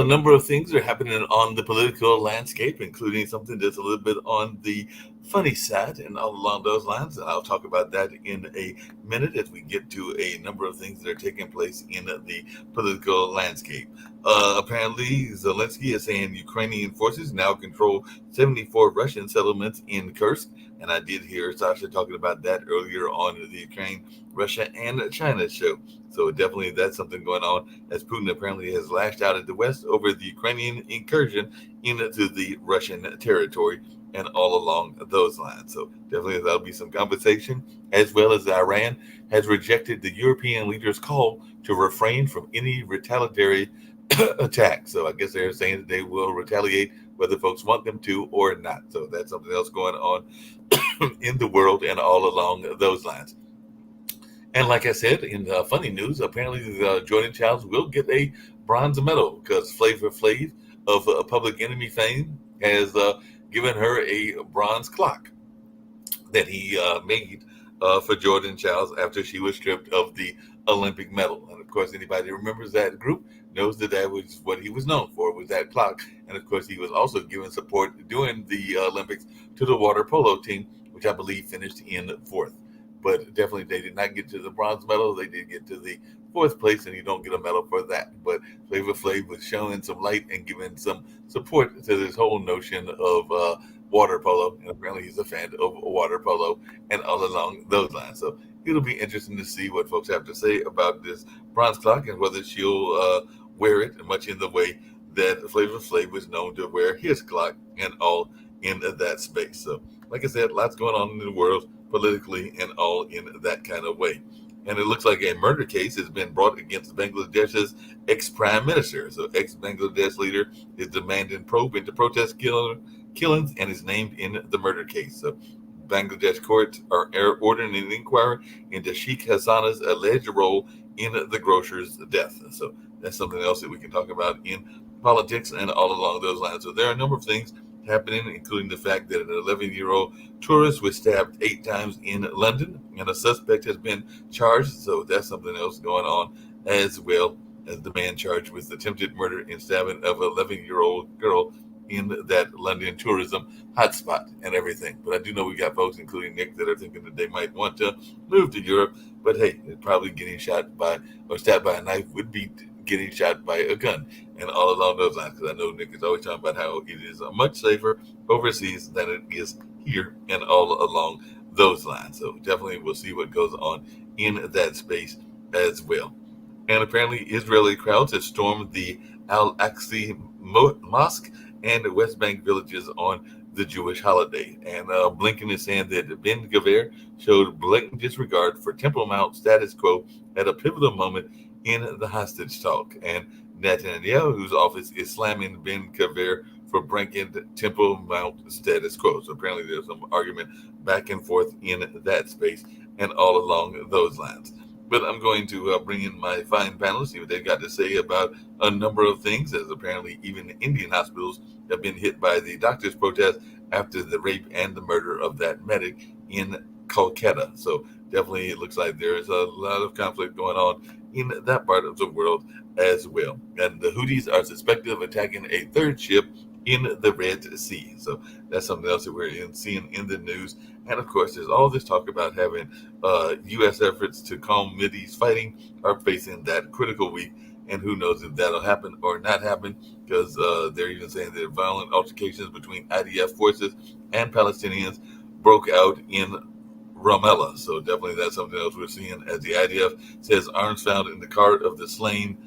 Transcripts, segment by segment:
a number of things are happening on the political landscape, including something that's a little bit on the funny side and all along those lines. And I'll talk about that in a minute as we get to a number of things that are taking place in the political landscape. Apparently, Zelensky is saying Ukrainian forces now control 74 Russian settlements in Kursk. And I did hear Sasha talking about that earlier on the Ukraine, Russia, and China show. So definitely that's something going on as Putin apparently has lashed out at the West over the Ukrainian incursion into the Russian territory and all along those lines. So definitely that'll be some conversation, as well as Iran has rejected the European leaders' call to refrain from any retaliatory attack. So I guess they're saying that they will retaliate whether folks want them to or not. So that's something else going on in the world and all along those lines. And like I said, in funny news, apparently Jordan Childs will get a bronze medal because Flavor Flav of Public Enemy fame has given her a bronze clock that he made for Jordan Childs after she was stripped of the Olympic medal. And of course, anybody who remembers that group knows that that was what he was known for, was that clock. And of course, he was also giving support during the Olympics to the water polo team, which I believe finished in fourth. But definitely, they did not get to the bronze medal. They did get to the fourth place, and you don't get a medal for that. But Flavor Flav was showing some light and giving some support to this whole notion of water polo. And apparently, he's a fan of water polo and all along those lines. So it'll be interesting to see what folks have to say about this bronze clock and whether she'll wear it much in the way that Flavor Flav was known to wear his clock and all in that space. So, like I said, lots going on in the world politically and all in that kind of way. And it looks like a murder case has been brought against Bangladesh's ex-prime minister. So ex-Bangladesh leader is demanding probe into protest killings and is named in the murder case. So Bangladesh courts are ordering an inquiry into Sheikh Hasana's alleged role in the grocer's death. So that's something else that we can talk about in politics and all along those lines. So there are a number of things happening, including the fact that an 11-year-old tourist was stabbed 8 times in London, and a suspect has been charged. So that's something else going on, as well as the man charged with attempted murder and stabbing of an 11-year-old girl in that London tourism hotspot and everything. But I do know we got folks, including Nick, that are thinking that they might want to move to Europe. But hey, probably getting shot by or stabbed by a knife would be getting shot by a gun and all along those lines. Because I know Nick is always talking about how it is much safer overseas than it is here and all along those lines. So definitely we'll see what goes on in that space as well. And apparently Israeli crowds have stormed the Al-Aqsa Mosque and the West Bank villages on the Jewish holiday. And Blinken is saying that Ben Gvir showed blatant disregard for Temple Mount status quo at a pivotal moment in the hostage talk. And Netanyahu's office is slamming Ben Gvir for breaking the Temple Mount status quo. So apparently there's some argument back and forth in that space and all along those lines. But I'm going to bring in my fine panelists, see what they've got to say about a number of things, as apparently even Indian hospitals have been hit by the doctors' protest after the rape and the murder of that medic in Kolkata. So definitely it looks like there is a lot of conflict going on in that part of the world as well. And the Houthis are suspected of attacking a third ship in the Red Sea. So that's something else that we're seeing in the news. And of course, there's all this talk about having U.S. efforts to calm Mideast fighting are facing that critical week. And who knows if that'll happen or not happen, because they're even saying that violent altercations between IDF forces and Palestinians broke out in Ramallah. So definitely that's something else we're seeing, as the IDF says arms found in the car of the slain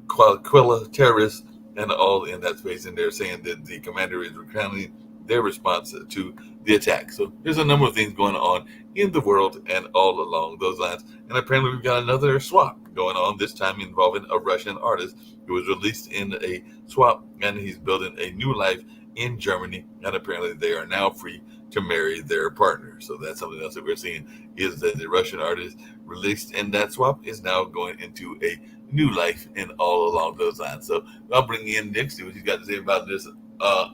Quilla terrorists and all in that space. And they're saying that the commander is recounting their response to the attack. So there's a number of things going on in the world and all along those lines. And apparently we've got another swap going on, this time involving a Russian artist who was released in a swap, and he's building a new life in Germany. And apparently they are now free to marry their partner. So that's something else that we're seeing, is that the Russian artist released in that swap is now going into a new life and all along those lines. So I'll bring in Nick, see what he's got to say about this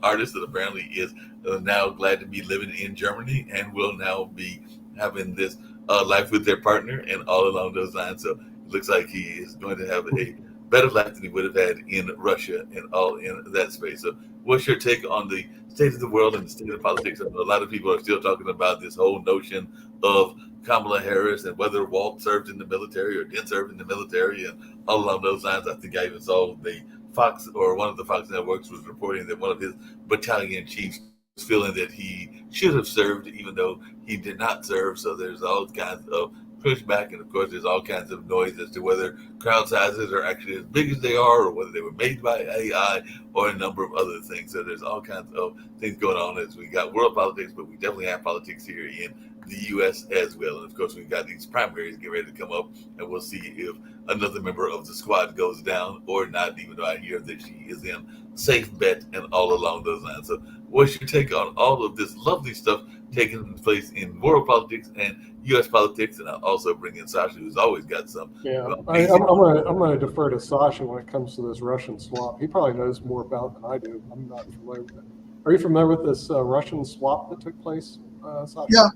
artist that apparently is now glad to be living in Germany and will now be having this life with their partner and all along those lines. So it looks like he is going to have a better life than he would have had in Russia and all in that space. So, what's your take on the state of the world and the state of politics? I know a lot of people are still talking about this whole notion of Kamala Harris and whether Walt served in the military or didn't serve in the military and all along those lines. I think I even saw the Fox or one of the Fox networks was reporting that one of his battalion chiefs was feeling that he should have served even though he did not serve. So there's all kinds of pushback, and of course there's all kinds of noise as to whether crowd sizes are actually as big as they are or whether they were made by AI or a number of other things. So there's all kinds of things going on as we got world politics, but we definitely have politics here in the U.S. as well. And of course, we've got these primaries getting ready to come up, and we'll see if another member of the squad goes down or not, even though I hear that she is in safe bet and all along those lines. So what's your take on all of this lovely stuff taking place in world politics and U.S. politics? And I'll also bring in Sasha, who's always got some. Yeah, I'm going to defer to Sasha when it comes to this Russian swap. He probably knows more about it than I do. I'm not familiar with it. Are you familiar with this Russian swap that took place, Sasha?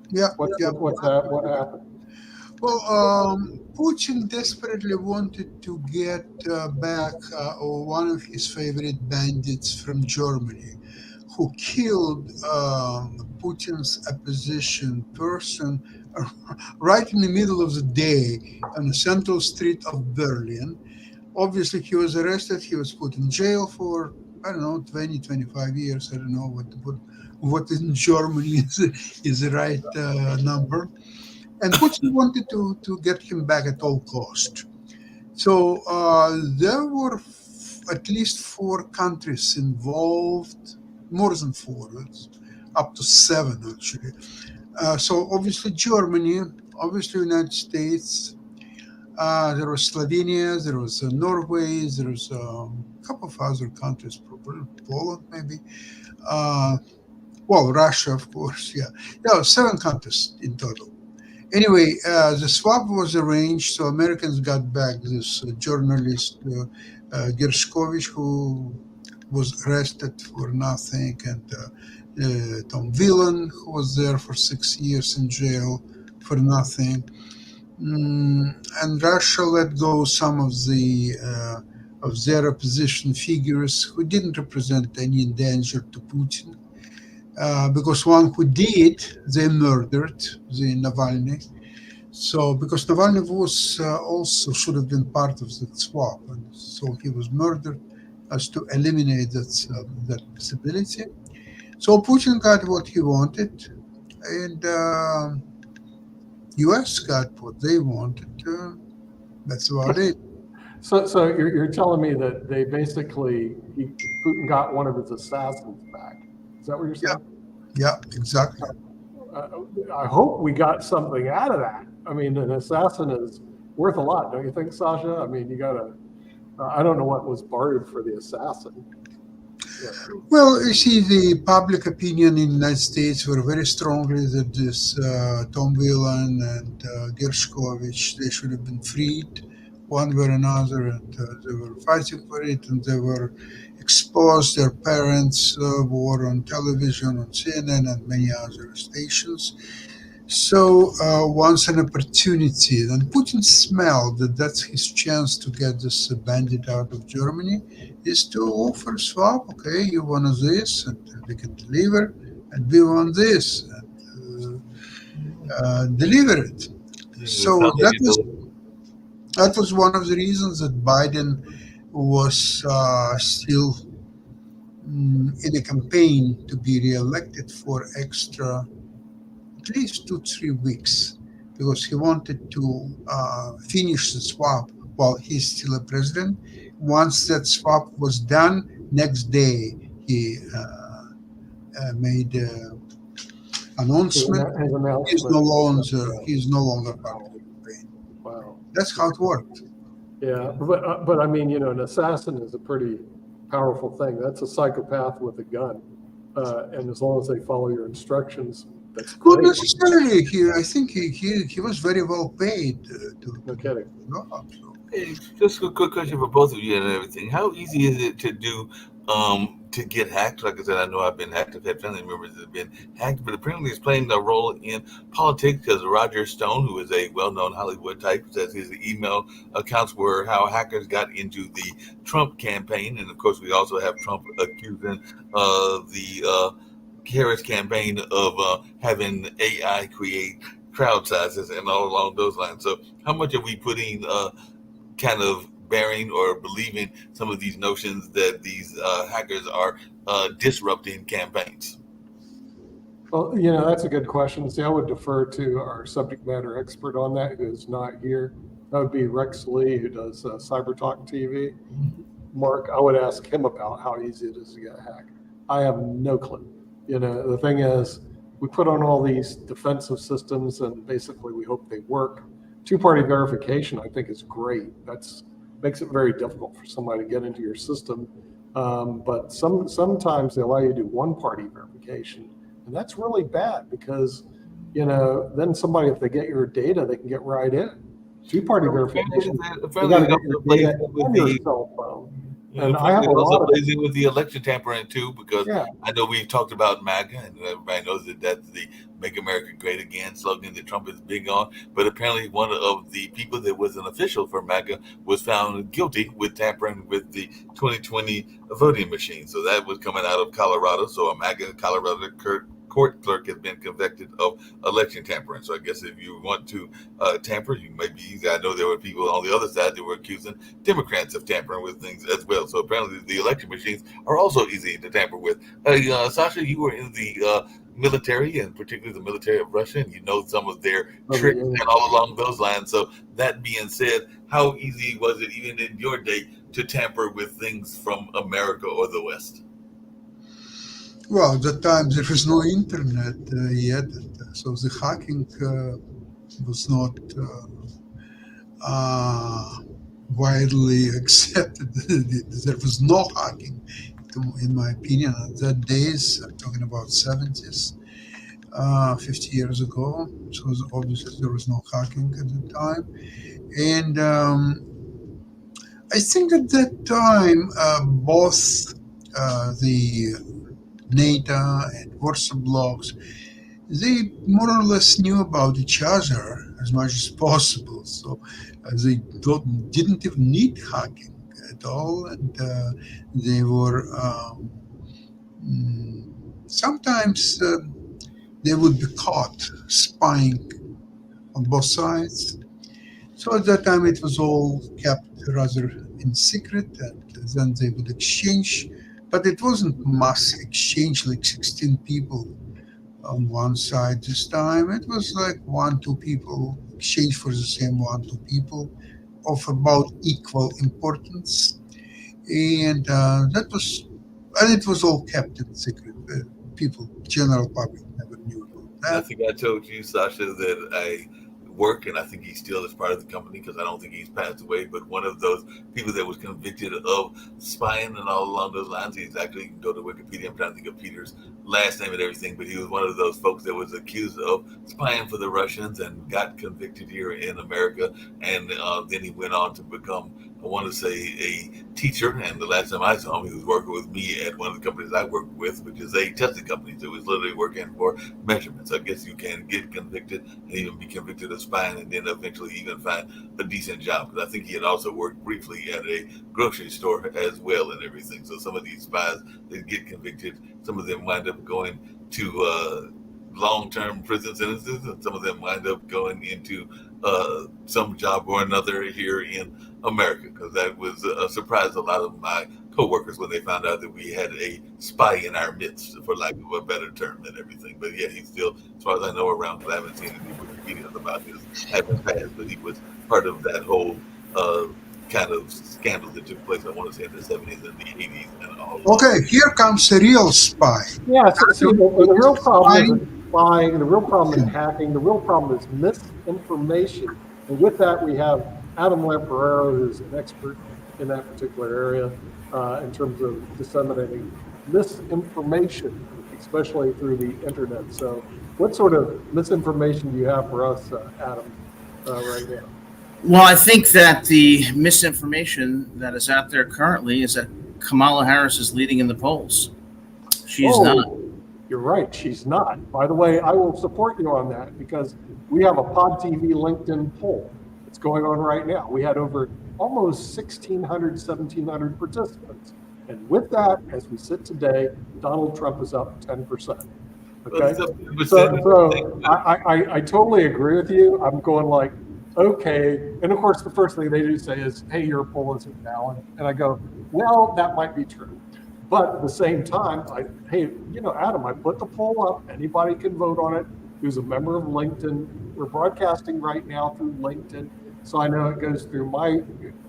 Yeah. What happened? Well, Putin desperately wanted to get back one of his favorite bandits from Germany, who killed Putin's opposition person right in the middle of the day on the central street of Berlin. Obviously, he was arrested. He was put in jail for, 20, 25 years. I don't know what in Germany is the right number. And Putin wanted to get him back at all cost. So there were at least 4 countries involved, more than 4, up to 7 actually. So obviously Germany, obviously United States, there was Slovenia, there was Norway, there was a couple of other countries, probably Poland maybe. Russia, of course, yeah. 7 countries in total. Anyway, the swap was arranged, so Americans got back this journalist, Gershkovich, who was arrested for nothing, and Tom Whelan, who was there for 6 years in jail for nothing. And Russia let go some of their opposition figures who didn't represent any danger to Putin. Because one who did, they murdered, the Navalny. So, because Navalny was also should have been part of that swap, and so he was murdered as to eliminate that possibility. So Putin got what he wanted, and U.S. got what they wanted. That's about it. So you're telling me that they basically Putin got one of his assassins back. Is that what you're saying? Yeah, exactly. I hope we got something out of that. I mean, an assassin is worth a lot, don't you think, Sasha? I mean, you gotta. I don't know what was bartered for the assassin. Yeah. Well, you see, the public opinion in the United States were very strongly that this Tom Whelan and Gershkovich, they should have been freed one way or another, and they were fighting for it, and they were exposed. Their parents were on television, on CNN and many other stations. So once an opportunity, then Putin smelled that that's his chance to get this bandit out of Germany, is to offer swap. Okay, you want this, and we can deliver, and we want this, and deliver it. So that was one of the reasons that Biden was still in a campaign to be reelected for extra at least 2-3 weeks, because he wanted to finish the swap while he's still a president. Once that swap was done, next day he made an announcement. He's no longer part of the campaign. Wow, that's how it worked. Yeah, but I mean, an assassin is a pretty powerful thing. That's a psychopath with a gun, and as long as they follow your instructions, that's great. Not necessarily. I think he was very well paid. No kidding. No, so. Hey, just a quick question for both of you and everything. How easy is it to do to get hacked. Like I said, I know I've been hacked. I've had family members that have been hacked, but apparently it's playing a role in politics because Roger Stone, who is a well-known Hollywood type, says his email accounts were how hackers got into the Trump campaign. And of course, we also have Trump accusing the Harris campaign of having AI create crowd sizes and all along those lines. So how much are we putting kind of bearing or believing some of these notions that these hackers are disrupting campaigns? Well, that's a good question. See, I would defer to our subject matter expert on that, who is not here. That would be Rex Lee, who does Cyber Talk TV. Mark, I would ask him about how easy it is to get hacked. I have no clue. The thing is, we put on all these defensive systems and basically we hope they work. Two-party verification, I think, is great. That's makes it very difficult for somebody to get into your system. But sometimes they allow you to do one-party verification, and that's really bad because, then somebody, if they get your data, they can get right in. Two-party verification, you got to get your data on your cell phone. And I have a lot of lazy with the election tampering too, because I know we've talked about MAGA, and everybody knows that that's the "Make America Great Again" slogan that Trump is big on. But apparently, one of the people that was an official for MAGA was found guilty with tampering with the 2020 voting machine. So that was coming out of Colorado. So a MAGA Colorado court clerk has been convicted of election tampering. So I guess if you want to tamper, you might be easy. I know there were people on the other side that were accusing Democrats of tampering with things as well. So apparently the election machines are also easy to tamper with. Sasha, you were in the military, and particularly the military of Russia, and you know some of their tricks and all along those lines. So that being said, how easy was it even in your day to tamper with things from America or the West? Well, at that time there was no internet yet, so the hacking was not widely accepted. There was no hacking, in my opinion, at that days. I'm talking about 70s, 50 years ago. So obviously there was no hacking at the time. And I think at that time, both the NATO and Warsaw blocs, they more or less knew about each other as much as possible. So they didn't even need hacking at all. And they were, sometimes they would be caught spying on both sides. So at that time it was all kept rather in secret, and then they would exchange. But it wasn't mass exchange like 16 people on one side this time. It was like 1-2 people exchange for the same 1-2 people of about equal importance. And it was all kept in secret. People, general public, never knew about that. I think I told you, Sasha, that I work, and I think he still is part of the company because I don't think he's passed away, but one of those people that was convicted of spying and all along those lines. He's actually, you can go to Wikipedia, I'm trying to think of Peter's last name and everything, but he was one of those folks that was accused of spying for the Russians and got convicted here in America. And then he went on to become, I want to say, a teacher. And the last time I saw him, he was working with me at one of the companies I work with, which is a testing company. So he was literally working for measurements. I guess you can get convicted and even be convicted of spying and then eventually even find a decent job. Because I think he had also worked briefly at a grocery store as well and everything. So some of these spies that get convicted, some of them wind up going to long-term prison sentences, and some of them wind up going into some job or another here in America, because that was a surprise to a lot of my co-workers when they found out that we had a spy in our midst, for lack of a better term, and everything. But yeah, he's still, as far as I know, around, because I haven't seen any Wikipedia about his having passed, but he was part of that whole kind of scandal that took place, I want to say, in the 70s and the 80s and all. Okay, here comes a real spy. Yeah, so the real problem isn't spying, the real problem is hacking, the real problem is misinformation. And with that, we have Adam Lamparero, who's an expert in that particular area in terms of disseminating misinformation, especially through the internet. So what sort of misinformation do you have for us, Adam, right now? Well, I think that the misinformation that is out there currently is that Kamala Harris is leading in the polls. She's Oh, not. You're right, she's not. By the way, I will support you on that because we have a Pod TV LinkedIn poll. It's going on right now. We had over almost 1,600, 1,700 participants. And with that, as we sit today, Donald Trump is up 10%. Okay, so I totally agree with you. I'm going like, okay. And of course, the first thing they do say is, hey, your poll isn't valid. And I go, well, that might be true. But at the same time, hey, Adam, I put the poll up. Anybody can vote on it who's a member of LinkedIn. We're broadcasting right now through LinkedIn. So I know it goes through my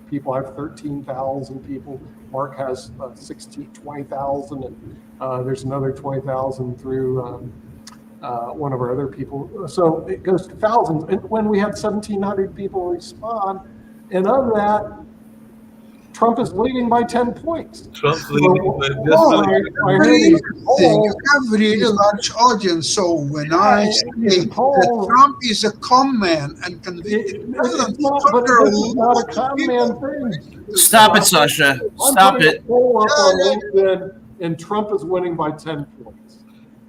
people. I have 13,000 people. Mark has 20,000. And there's another 20,000 through one of our other people. So it goes to thousands. And when we had 1,700 people respond, and of that, Trump is leading by 10 points. Trump's leading, but you have really large audience. So when I say that Trump is a con man and convicted president, but it's not a con man thing. Stop it, Sasha. Stop it. And Trump is winning by 10 points.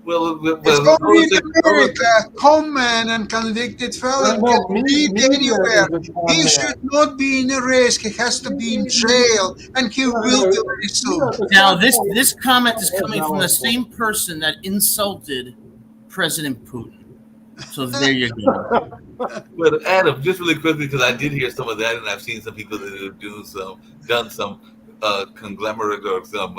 Well, it's going to be America, con man and convicted felon can be anywhere. He should not be in a race. He has to be in jail, and he will be very soon. Now, this comment is coming from the same person that insulted President Putin. So there you go. But Adam, just really quickly, because I did hear some of that, and I've seen some people that have done some conglomerate or some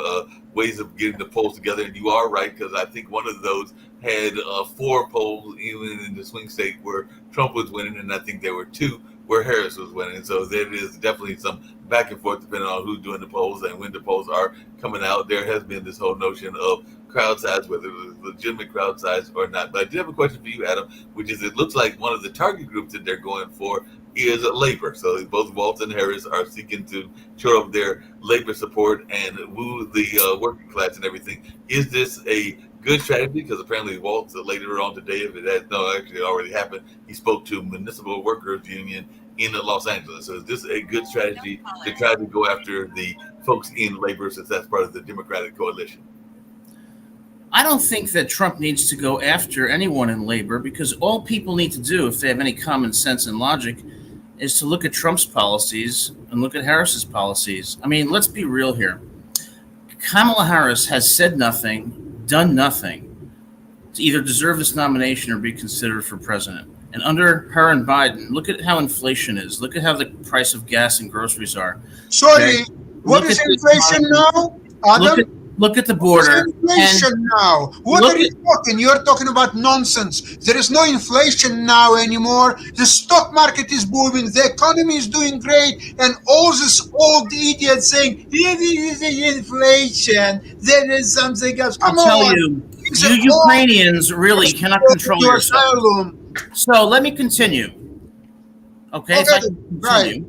ways of getting the polls together, and you are right, because I think one of those had 4 polls even in the swing state where Trump was winning, and I think there were 2 where Harris was winning. So there is definitely some back and forth depending on who's doing the polls and when the polls are coming out. There has been this whole notion of crowd size, whether it was legitimate crowd size or not. But I do have a question for you, Adam, which is, it looks like one of the target groups that they're going for is labor. So both Walz and Harris are seeking to shore up their labor support and woo the working class and everything. Is this a good strategy? Because apparently Walz later on today, if it has actually already happened, he spoke to Municipal Workers Union in Los Angeles. So is this a good strategy to try to go after the folks in labor, since that's part of the Democratic coalition? I don't think that Trump needs to go after anyone in labor, because all people need to do, if they have any common sense and logic, is to look at Trump's policies and look at Harris's policies. I mean, let's be real here. Kamala Harris has said nothing, done nothing to either deserve this nomination or be considered for president. And under her and Biden, look at how inflation is. Look at how the price of gas and groceries are. Sorry, what is inflation now, Adam? Look at the border. Inflation now. What are you talking? You're talking about nonsense. There is no inflation now anymore. The stock market is booming. The economy is doing great. And all this old idiots saying, there is inflation. There is something else. Come on. I'll tell you, you Ukrainians really cannot control yourself. So let me continue. Okay, if I can continue. Right.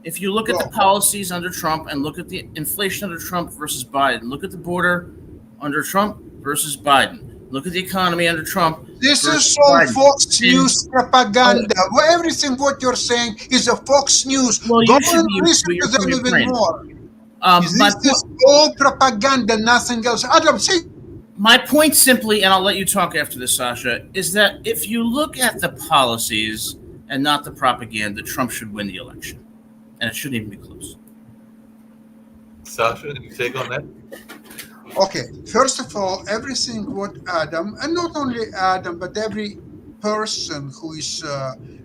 If you look at the policies under Trump and look at the inflation under Trump versus Biden, look at the border under Trump versus Biden, look at the economy under Trump. This is all Fox News propaganda. Everything what you're saying is a Fox News. Well, Go and listen to them even more. This is all propaganda, nothing else. Adam, say. My point simply, and I'll let you talk after this, Sasha, is that if you look at the policies and not the propaganda, Trump should win the election. And it shouldn't even be close. Sasha, any take on that? Okay, first of all, everything what Adam, and not only Adam, but every person who is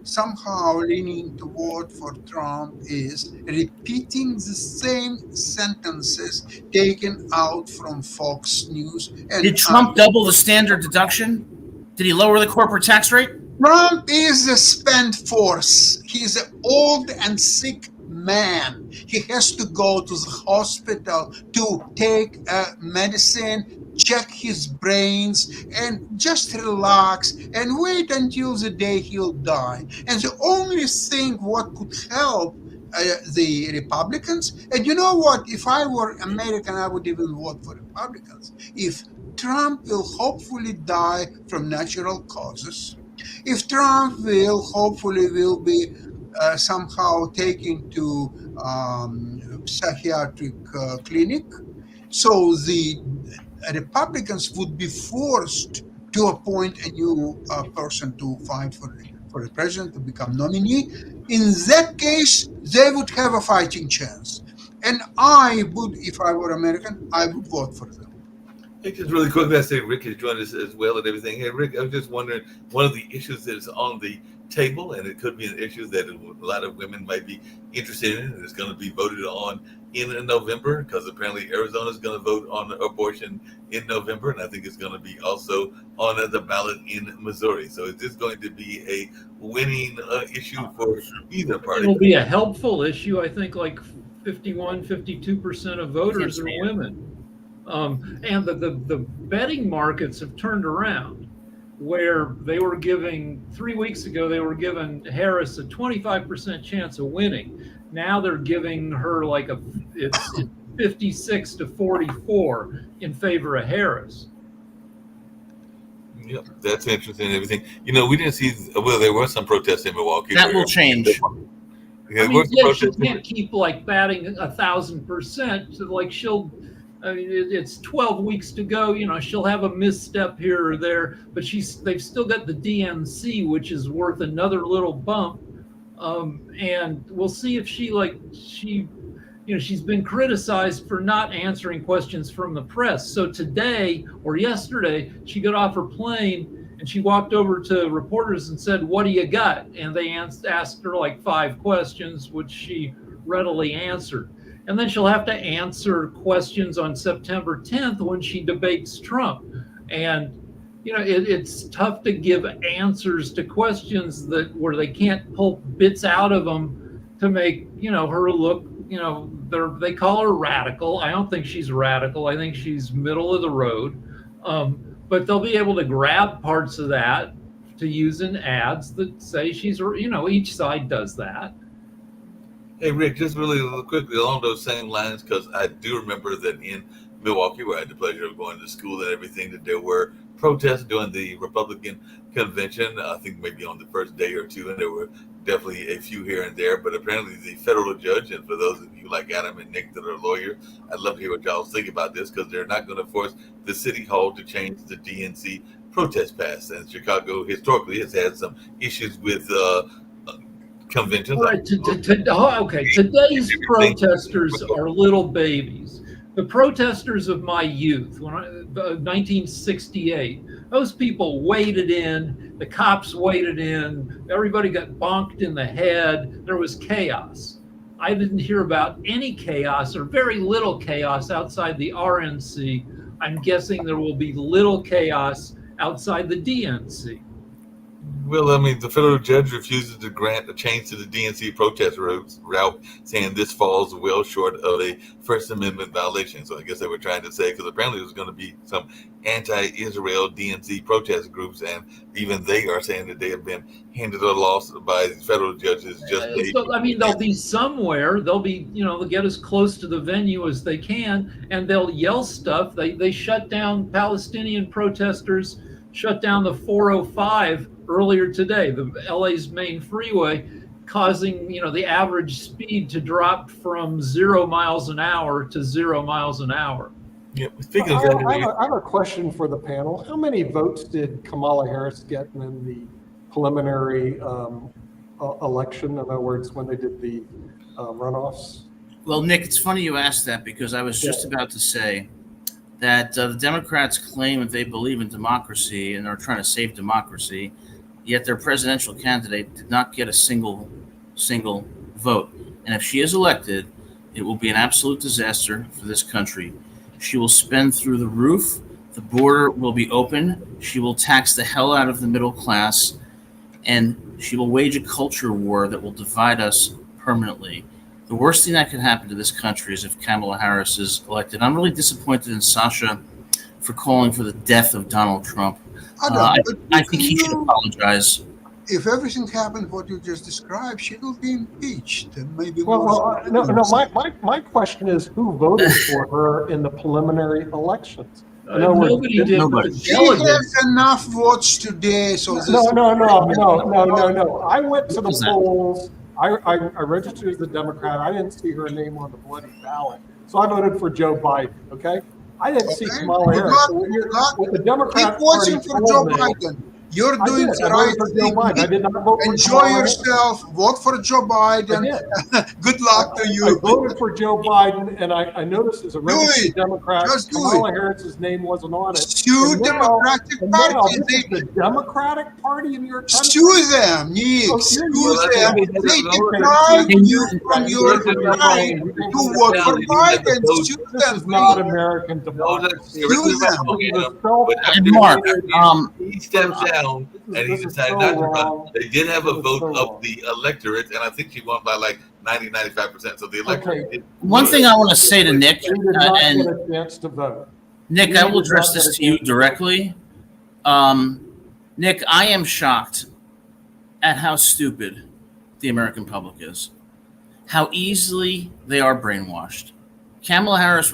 somehow leaning toward for Trump is repeating the same sentences taken out from Fox News. And did Trump double the standard deduction? Did he lower the corporate tax rate? Trump is a spent force. He is an old and sick man. He has to go to the hospital to take medicine, check his brains, and just relax and wait until the day he'll die. And the only thing what could help the Republicans, and you know what, if I were American, I would even vote for Republicans. If Trump will hopefully die from natural causes, if Trump will hopefully be somehow taken to psychiatric clinic. So the Republicans would be forced to appoint a new person to fight for the president to become nominee. In that case, they would have a fighting chance. And I would, if I were American, I would vote for them. Hey, just really quickly, I say Rick has joined us as well and everything. Hey, Rick, I was just wondering, one of the issues that is on the table, and it could be an issue that a lot of women might be interested in, and it's going to be voted on in November, because apparently Arizona is going to vote on abortion in November, and I think it's going to be also on the ballot in Missouri. So is this going to be a winning issue for either party? It'll be a helpful issue. I think like 52% of voters are women. And the betting markets have turned around, where they were giving 3 weeks ago, they were giving Harris a 25% chance of winning. Now they're giving her it's 56 to 44 in favor of Harris. Yep, that's interesting and everything. We didn't see, well, there were some protests in Milwaukee. That will change. Yeah, I mean, she can't keep batting 1,000%. It's 12 weeks to go. She'll have a misstep here or there, but they've still got the DNC, which is worth another little bump. And we'll see if she's been criticized for not answering questions from the press. So today or yesterday, she got off her plane and she walked over to reporters and said, "What do you got?" And they asked her 5 questions, which she readily answered. And then she'll have to answer questions on September 10th when she debates Trump. And, it's tough to give answers to questions where they can't pull bits out of them to make, her look, they call her radical. I don't think she's radical. I think she's middle of the road. But they'll be able to grab parts of that to use in ads that say she's, each side does that. Hey, Rick, just really quickly along those same lines, because I do remember that in Milwaukee, where I had the pleasure of going to school and everything, that there were protests during the Republican convention, I think maybe on the first day or two, and there were definitely a few here and there, but apparently the federal judge, and for those of you like Adam and Nick that are lawyers, I'd love to hear what y'all think about this, because they're not going to force the city hall to change the DNC protest pass. And Chicago historically has had some issues with conventions. Right. Today's protesters are little babies. The protesters of my youth, 1968, those people waded in, the cops waded in, everybody got bonked in the head. There was chaos. I didn't hear about any chaos or very little chaos outside the RNC. I'm guessing there will be little chaos outside the DNC. Well, the federal judge refuses to grant a change to the DNC protest route, saying this falls well short of a First Amendment violation. So I guess they were trying to say, because apparently there's going to be some anti-Israel DNC protest groups, and even they are saying that they have been handed a loss by federal judges. They'll be somewhere. They'll be, they'll get as close to the venue as they can, and they'll yell stuff. They shut down Palestinian protesters, shut down the 405 earlier today, the LA's main freeway, causing the average speed to drop from 0 miles an hour to 0 miles an hour. Yeah, speaking of that, I have a question for the panel. How many votes did Kamala Harris get in the preliminary election? In other words, when they did the runoffs? Well, Nick, it's funny you asked that, because I was just about to say that the Democrats claim that they believe in democracy and are trying to save democracy, yet their presidential candidate did not get a single vote. And if she is elected, it will be an absolute disaster for this country. She will spend through the roof. The border will be open. She will tax the hell out of the middle class, and she will wage a culture war that will divide us permanently. The worst thing that could happen to this country is if Kamala Harris is elected. I'm really disappointed in Sasha for calling for the death of Donald Trump. I think he should apologize. If everything happened what you just described, she will be impeached. And maybe my question is, who voted for her in the preliminary elections? Nobody did. She has enough votes today, so no. I went to the polls I registered as a Democrat. I didn't see her name on the bloody ballot, so I voted for Joe Biden. Okay, I didn't see Okay. Kamala Good Harris. luck. So Good luck. what the Keep Democrat watching Party for Joe told me, Biden. You're I doing did. the I right voted for Joe Biden. I thing. did not vote for Enjoy Kamala Harris. yourself. Vote for Joe I Biden. did. Good luck to I you. voted for Joe Biden, and I noticed as a registered it. Democrat, Just do Kamala Harris's name wasn't on it. Sue And now, Democratic and now Party. this is the Democratic Party in your country. Sue them, Nick. Oh, Sue you're- them. you're- They you're- deprive you're- you from your you're- right to vote for Biden. Sue This them, is not please. American No, democracy. that's Sue them. But And Mark, he stepped down and he This is decided so not to wrong. run. They did have a This is vote so of wrong. the electorate, and I think she won by like 95%. So the electorate. Okay. One thing I want to say to Nick, They did not and get a chance to vote. Nick, I will address this to you directly. Nick, I am shocked at how stupid the American public is, how easily they are brainwashed. Kamala Harris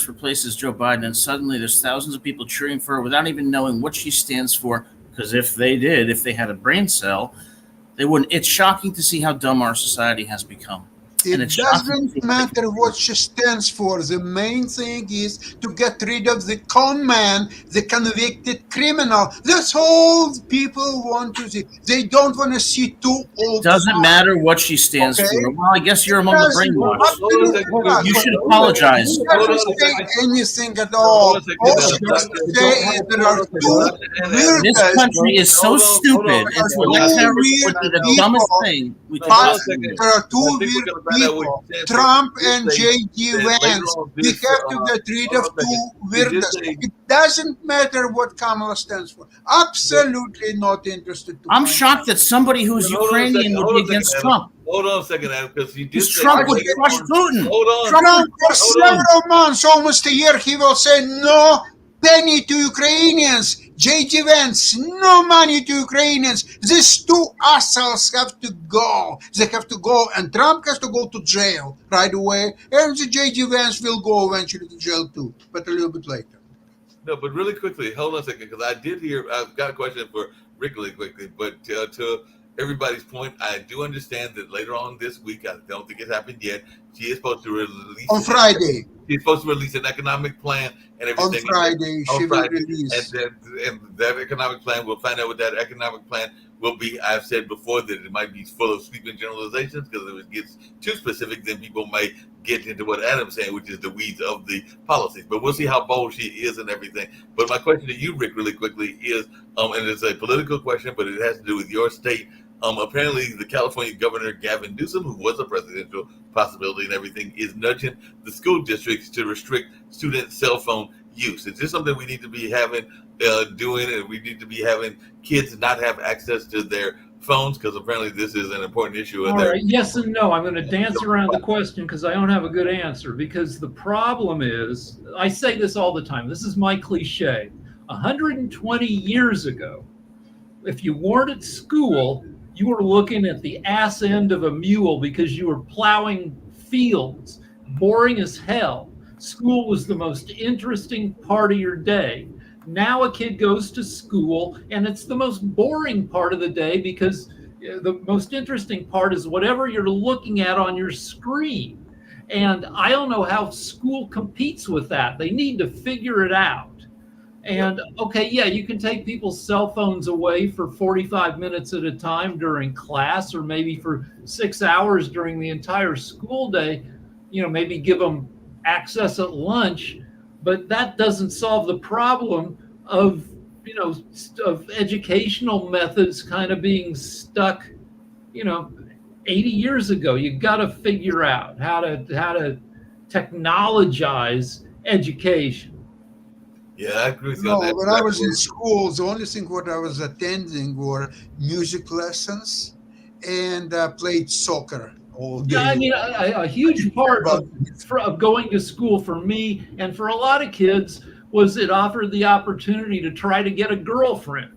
replaces Joe Biden, and suddenly there's thousands of people cheering for her without even knowing what she stands for. Because if they had a brain cell, they wouldn't. It's shocking to see how dumb our society has become. And It it's shocking. doesn't matter what she stands for. The main thing is to get rid of the con man, the convicted criminal. That's all people want to see. They don't want to see two old. Doesn't matter what she stands Okay. for. Well, I guess you're among the brainwashed. Absolutely not. You should apologize. She doesn't say anything at all. All she just say is there are two weird This country is so stupid, and to elect Harris would be the dumbest thing we could possibly do. There are two weird people, Trump and J.D. Vance. We have to get rid of two weirdness. It doesn't matter what Kamala stands for. Absolutely not interested. I'm shocked that somebody who's Ukrainian would be against Trump. Hold on a second, Adam, because you did Because say- Trump would crush Putin. Hold on. Trump for Hold on. several months, almost a year, he will say no penny to Ukrainians. J.D. Vance, no money to Ukrainians. These two assholes have to go. They have to go, and Trump has to go to jail right away, and the J.D. Vance will go eventually to jail too, but a little bit later. No, but really quickly, hold on a second, because I did hear. I've got a question for Rick really quickly, but to everybody's point, I do understand that later on this week, I don't think it's happened yet. She is supposed to release On Friday. She's supposed to release an economic plan and On everything. Friday, On she will Friday. release. And that economic plan, we'll find out what that economic plan will be. I've said before that it might be full of sweeping generalizations, because if it gets too specific, then people might get into what Adam's saying, which is the weeds of the policies. But we'll see how bold she is and everything. But my question to you, Rick, really quickly is, and it's a political question, but it has to do with your state. Apparently, the California governor, Gavin Newsom, who was a presidential possibility and everything, is nudging the school districts to restrict student cell phone use. Is this something we need to be having, doing, and we need to be having kids not have access to their phones? Because apparently this is an important issue. All right, yes and no. I'm going to dance around the question because I don't have a good answer. Because the problem is, I say this all the time. This is my cliche. 120 years ago, if you weren't at school, you were looking at the ass end of a mule because you were plowing fields, boring as hell. School was the most interesting part of your day. Now a kid goes to school and it's the most boring part of the day because the most interesting part is whatever you're looking at on your screen. And I don't know how school competes with that. They need to figure it out. And okay, yeah, you can take people's cell phones away for 45 minutes at a time during class, or maybe for 6 hours during the entire school day, maybe give them access at lunch, but that doesn't solve the problem of educational methods kind of being stuck 80 years ago. You got to figure out how to technologize education. Yeah, I agree with you No, on that. when I was in school, the only thing what I was attending were music lessons and played soccer all day. Yeah, I mean, a huge part of going to school for me and for a lot of kids was it offered the opportunity to try to get a girlfriend.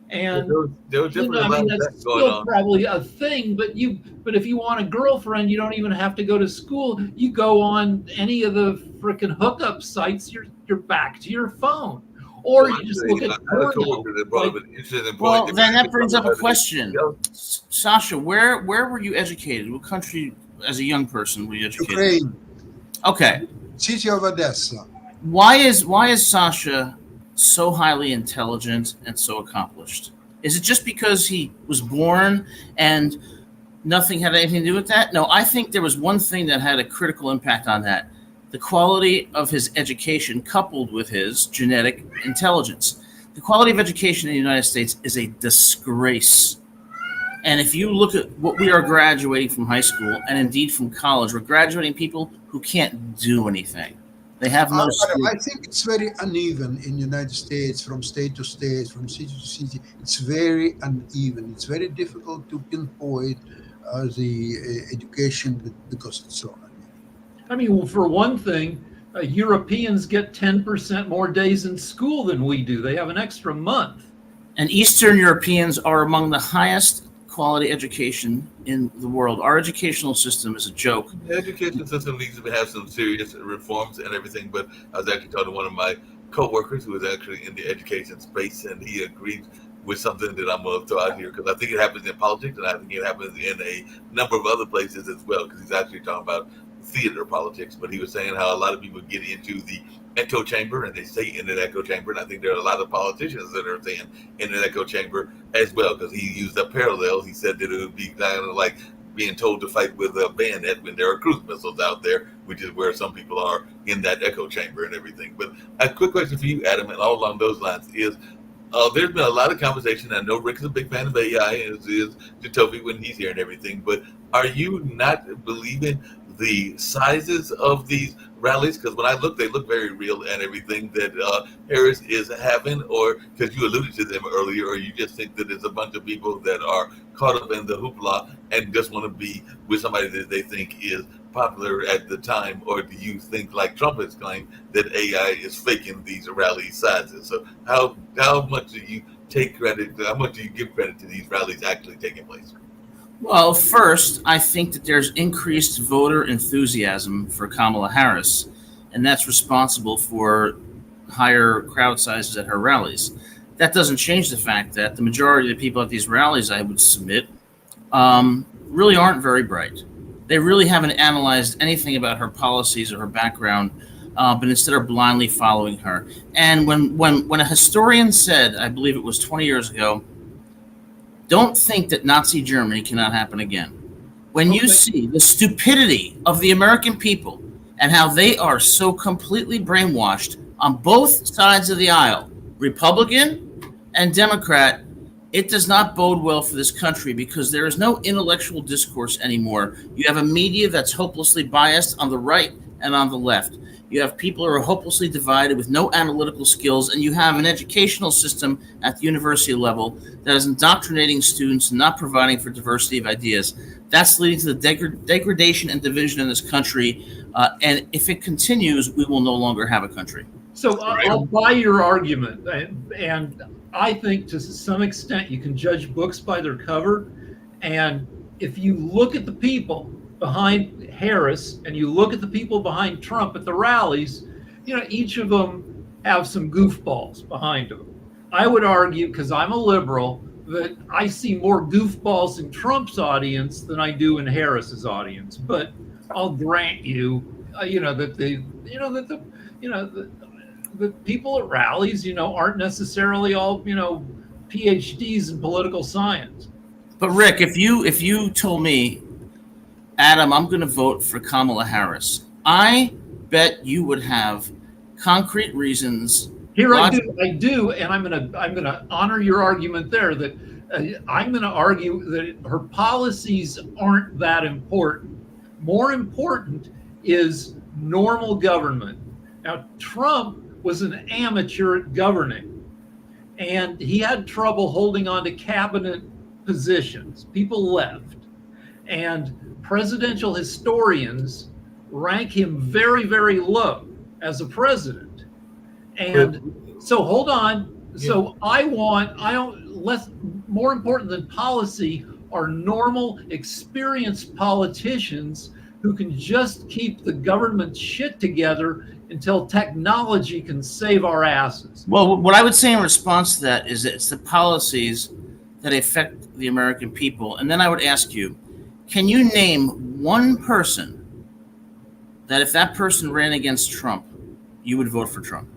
And there was different I mean, amounts of that's that going still on. probably a thing, but if you want a girlfriend, you don't even have to go to school. You go on any of the freaking hookup sites, you're back to your phone. or you just look I at had a porno. coworker that brought up an interesting Well, point. then that brings up a question. Yeah. Sasha, where were you educated? What country, as a young person, were you educated? Ukraine, Okay. city of Odessa. Why is Sasha so highly intelligent and so accomplished? Is it just because he was born and nothing had anything to do with that? No, I think there was one thing that had a critical impact on that: the quality of his education coupled with his genetic intelligence. The quality of education in the United States is a disgrace. And if you look at what we are graduating from high school and indeed from college, we're graduating people who can't do anything. They have no skill. I think it's very uneven in the United States, from state to state, from city to city. It's very uneven. It's very difficult to pinpoint the education because it's so uneven. I mean, well, for one thing, Europeans get 10% more days in school than we do. They have an extra month. And Eastern Europeans are among the highest quality education in the world. Our educational system is a joke. The education system needs to have some serious reforms and everything. But I was actually talking to one of my coworkers who is actually in the education space, and he agreed with something that I'm going to throw out here, because I think it happens in politics, and I think it happens in a number of other places as well, because he's actually talking about theater politics. But he was saying how a lot of people get into the echo chamber and they stay in an echo chamber, and I think there are a lot of politicians that are staying in an echo chamber as well, because he used a parallel. He said that it would be kind of like being told to fight with a bayonet when there are cruise missiles out there, which is where some people are in that echo chamber and everything. But a quick question for you, Adam, and all along those lines is, there's been a lot of conversation. I know Rick is a big fan of AI, as is Jatovi when he's here and everything, but are you not believing the sizes of these rallies? Because when I look, they look very real and everything that Harris is having, or because you alluded to them earlier, or you just think that it's a bunch of people that are caught up in the hoopla and just want to be with somebody that they think is popular at the time? Or do you think, like Trump has claimed, that AI is faking these rally sizes? So how much do you take credit? How much do you give credit to these rallies actually taking place? Well, first, I think that there's increased voter enthusiasm for Kamala Harris, and that's responsible for higher crowd sizes at her rallies. That doesn't change the fact that the majority of the people at these rallies, I would submit, really aren't very bright. They really haven't analyzed anything about her policies or her background, but instead are blindly following her. And when a historian said, I believe it was 20 years ago, don't think that Nazi Germany cannot happen again. When you see the stupidity of the American people and how they are so completely brainwashed on both sides of the aisle, Republican and Democrat, it does not bode well for this country, because there is no intellectual discourse anymore. You have a media that's hopelessly biased on the right and on the left. You have people who are hopelessly divided with no analytical skills, and you have an educational system at the university level that is indoctrinating students and not providing for diversity of ideas. That's leading to the degradation and division in this country, and if it continues, we will no longer have a country. So I'll buy your argument, and I think to some extent you can judge books by their cover, and if you look at the people behind Harris and you look at the people behind Trump at the rallies, each of them have some goofballs behind them. I would argue, because I'm a liberal, that I see more goofballs in Trump's audience than I do in Harris's audience. But I'll grant you, the people at rallies, aren't necessarily all, PhDs in political science. But Rick, if you told me, Adam, I'm going to vote for Kamala Harris, I bet you would have concrete reasons. Here I do, and I'm going to honor your argument there. That I'm going to argue that her policies aren't that important. More important is normal government. Now, Trump was an amateur at governing, and he had trouble holding on to cabinet positions. People left, and presidential historians rank him very, very low as a president. And so hold on. So more important than policy are normal, experienced politicians who can just keep the government shit together until technology can save our asses. Well, what I would say in response to that is that it's the policies that affect the American people. And then I would ask you, can you name one person that if that person ran against Trump, you would vote for Trump?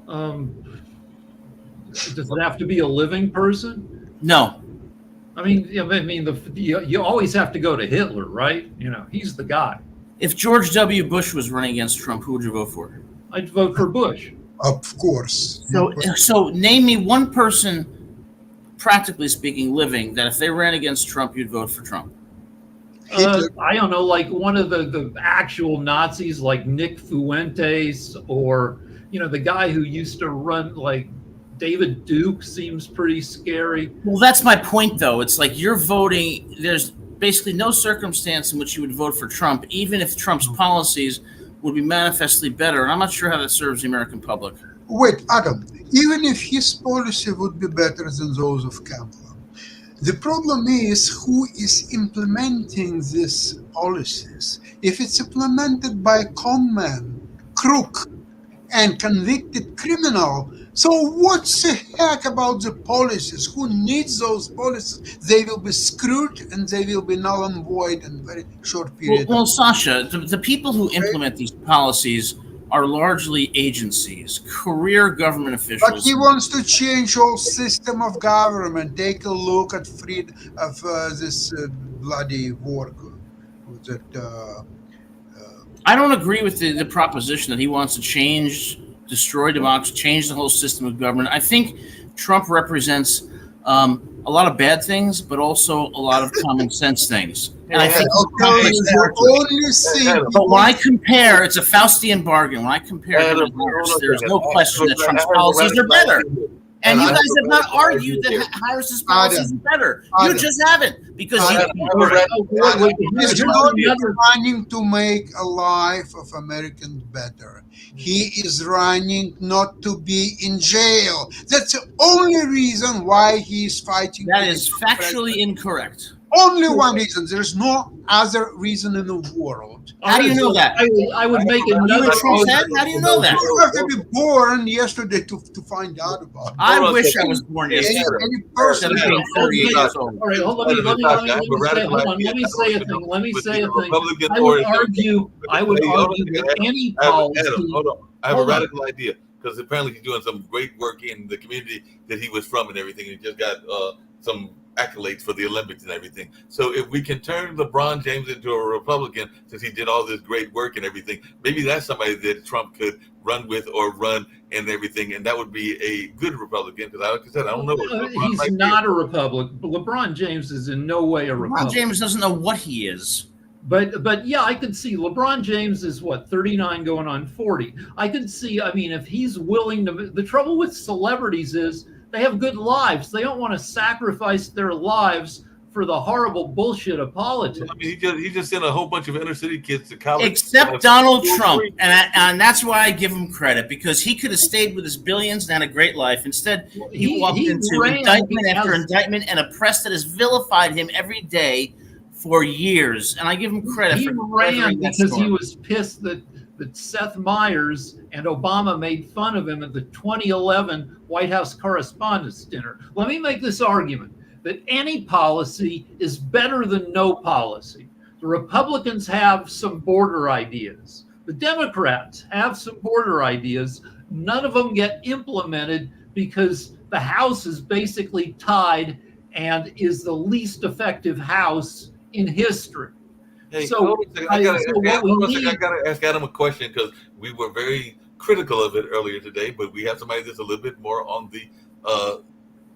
Does it have to be a living person? No. I mean, you always have to go to Hitler, right? You know, he's the guy. If George W. Bush was running against Trump, who would you vote for? I'd vote for Bush. Of course. So name me one person, practically speaking, living, that if they ran against Trump, you'd vote for Trump. I don't know, like one of the actual Nazis, like Nick Fuentes, or the guy who used to run, like David Duke, seems pretty scary. Well, that's my point, though. It's like you're voting. There's basically no circumstance in which you would vote for Trump, even if Trump's policies would be manifestly better. And I'm not sure how that serves the American public. Wait, Adam, even if his policy would be better than those of Kamala, the problem is who is implementing these policies. If it's implemented by a con man, crook, and convicted criminal, so what's the heck about the policies? Who needs those policies? They will be screwed and they will be null and void in a very short period. Well, Sasha, the people who implement these policies are largely agencies, career government officials. But he wants to change whole system of government. Take a look at this bloody work that. I don't agree with the proposition that he wants to destroy democracy, change the whole system of government. I think Trump represents a lot of bad things, but also a lot of common sense things. And I think but when I compare, it's a Faustian bargain. When I compare him and Harris, there's no question that Trump's policies are better. And you guys have not argued that Harris's policies are better. You just haven't, because he's not running to make a life of Americans better. He is running not to be in jail. That's the only reason why he is fighting. That is factually incorrect. Only one reason. There's no other reason in the world. How do you know that? I would make another. How do you know that? You have to be born yesterday to find out about it. I wish I was born yesterday. Any person. All right, let me say a thing. I would argue that any policy. Hold on. I have a radical idea, because apparently he's doing some great work in the community that he was from and everything. He just got some accolades for the Olympics and everything. So if we can turn LeBron James into a Republican, since he did all this great work and everything, maybe that's somebody that Trump could run with or run and everything, and that would be a good Republican. Because like I said, I don't know. He's not a Republican. LeBron James is in no way a Republican. LeBron James doesn't know what he is. But yeah, I can see LeBron James is 39 going on 40. I can see, if he's willing to. The trouble with celebrities is they have good lives. They don't want to sacrifice their lives for the horrible bullshit of politics. He just sent a whole bunch of inner city kids to college. Except Donald Trump. And that's why I give him credit, because he could have stayed with his billions and had a great life. Instead, he walked into indictment after indictment and a press that has vilified him every day for years. And I give him credit he for ran because he was pissed that Seth Meyers and Obama made fun of him at the 2011 White House Correspondents' Dinner. Let me make this argument that any policy is better than no policy. The Republicans have some border ideas. The Democrats have some border ideas. None of them get implemented because the House is basically tied and is the least effective House in history. Hey, so I gotta ask Adam a question, because we were very critical of it earlier today, but we have somebody that's a little bit more on the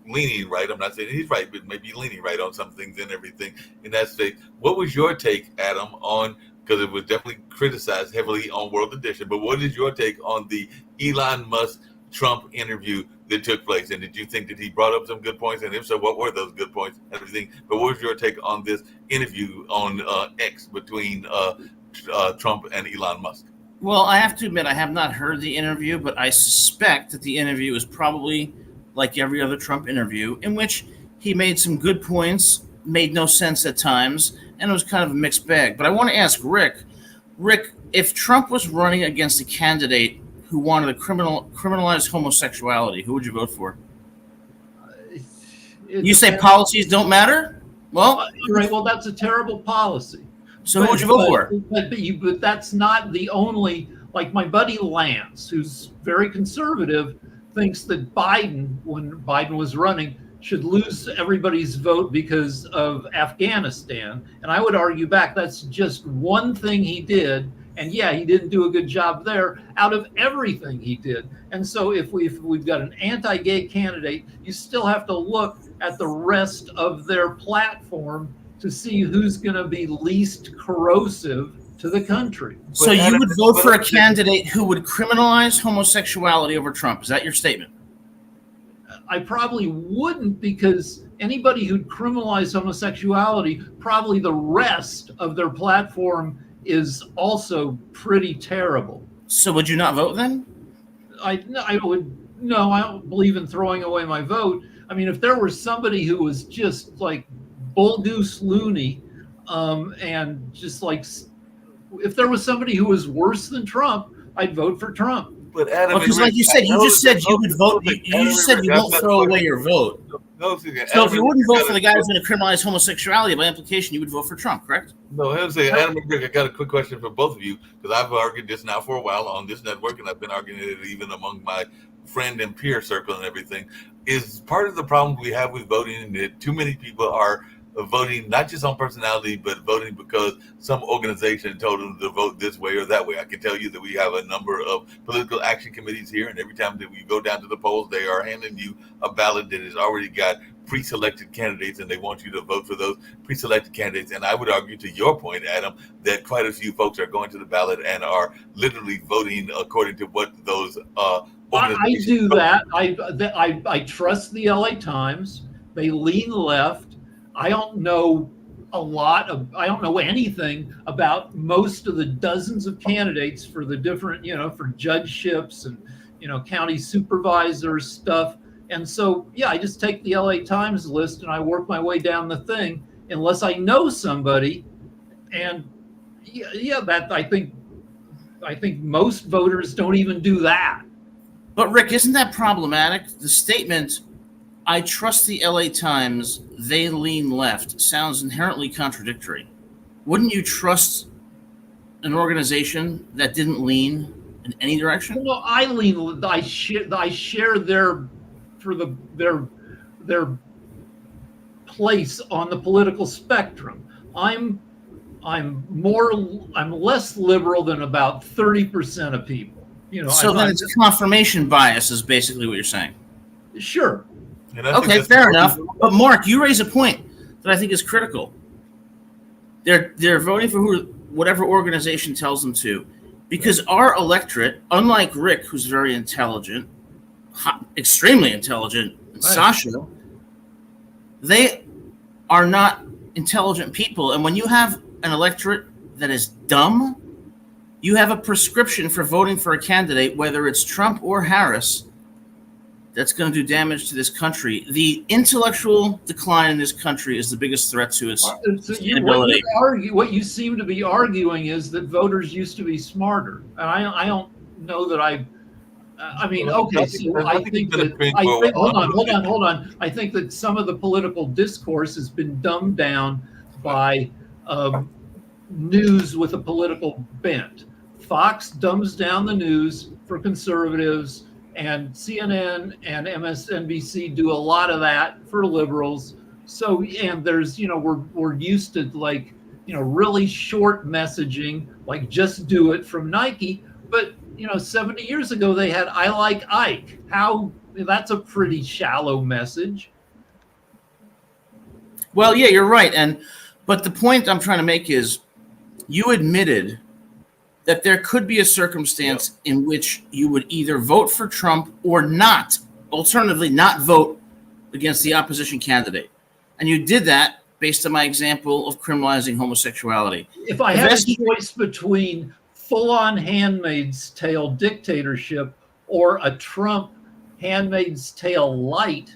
leaning right. I'm not saying he's right, but maybe leaning right on some things and everything in that state. What was your take, Adam, on, because it was definitely criticized heavily on World Edition, but what is your take on the Elon Musk Trump interview that took place? And did you think that he brought up some good points? And if so, what were those good points and everything? But what was your take on this interview on X between Trump and Elon Musk? Well, I have to admit, I have not heard the interview, but I suspect that the interview is probably like every other Trump interview, in which he made some good points, made no sense at times, and it was kind of a mixed bag. But I want to ask Rick, if Trump was running against a candidate who wanted to criminalize homosexuality, who would you vote for? You say policies don't matter? Well, right. Well, that's a terrible policy. So who would you vote for? But that's not the only. Like my buddy Lance, who's very conservative, thinks that Biden, when Biden was running, should lose everybody's vote because of Afghanistan. And I would argue back that's just one thing he did. And yeah, he didn't do a good job there out of everything he did. And so if we've got an anti-gay candidate, you still have to look at the rest of their platform to see who's going to be least corrosive to the country. So you would vote for a candidate who would criminalize homosexuality over Trump. Is that your statement? I probably wouldn't, because anybody who'd criminalize homosexuality, probably the rest of their platform is also pretty terrible. So would you not vote then? I don't believe in throwing away my vote. I mean, if there was somebody who was just like bull goose loony, and just like, if there was somebody who was worse than Trump, I'd vote for Trump. But Adam, because like you said, you just said you would vote. You just said you won't throw away your vote. So if you wouldn't vote for the guy who's going to criminalize homosexuality, by implication, you would vote for Trump, correct? No, Adam, and Rick, I got a quick question for both of you, because I've argued this now for a while on this network, and I've been arguing it even among my friend and peer circle and everything. Is part of the problem we have with voting that too many people are voting not just on personality, but voting because some organization told them to vote this way or that way. I can tell you that we have a number of political action committees here, and every time that we go down to the polls, they are handing you a ballot that has already got pre-selected candidates, and they want you to vote for those pre-selected candidates. And I would argue, to your point, Adam, that quite a few folks are going to the ballot and are literally voting according to what those I do that. I trust the LA Times. They lean left. I don't know I don't know anything about most of the dozens of candidates for the different, for judgeships and, county supervisor stuff. And so, yeah, I just take the LA Times list and I work my way down the thing unless I know somebody. And that I think most voters don't even do that. But Rick, isn't that problematic? The statement, I trust the LA Times, they lean left, sounds inherently contradictory. Wouldn't you trust an organization that didn't lean in any direction? Well, I share their place on the political spectrum. I'm less liberal than about 30% of people. So then it's confirmation bias is basically what you're saying. Sure. Okay, fair enough. But Mark, you raise a point that I think is critical. They're voting for whatever organization tells them to, because our electorate, unlike Rick, who's very intelligent, extremely intelligent, and right. Sasha, they are not intelligent people. And when you have an electorate that is dumb, you have a prescription for voting for a candidate, whether it's Trump or Harris, that's going to do damage to this country. The intellectual decline in this country is the biggest threat to its sustainability. What you seem to be arguing is that voters used to be smarter. And I don't know that I mean, okay, so I think that, hold on. I think that some of the political discourse has been dumbed down by news with a political bent. Fox dumbs down the news for conservatives, and CNN and MSNBC do a lot of that for liberals. So, and there's, we're used to really short messaging, like just do it from Nike. But, 70 years ago, they had I like Ike. That's a pretty shallow message. Well, yeah, you're right. But the point I'm trying to make is you admitted that there could be a circumstance in which you would either vote for Trump or not, alternatively not vote against the opposition candidate. And you did that based on my example of criminalizing homosexuality. If I had a choice between full-on Handmaid's Tale dictatorship or a Trump Handmaid's Tale light,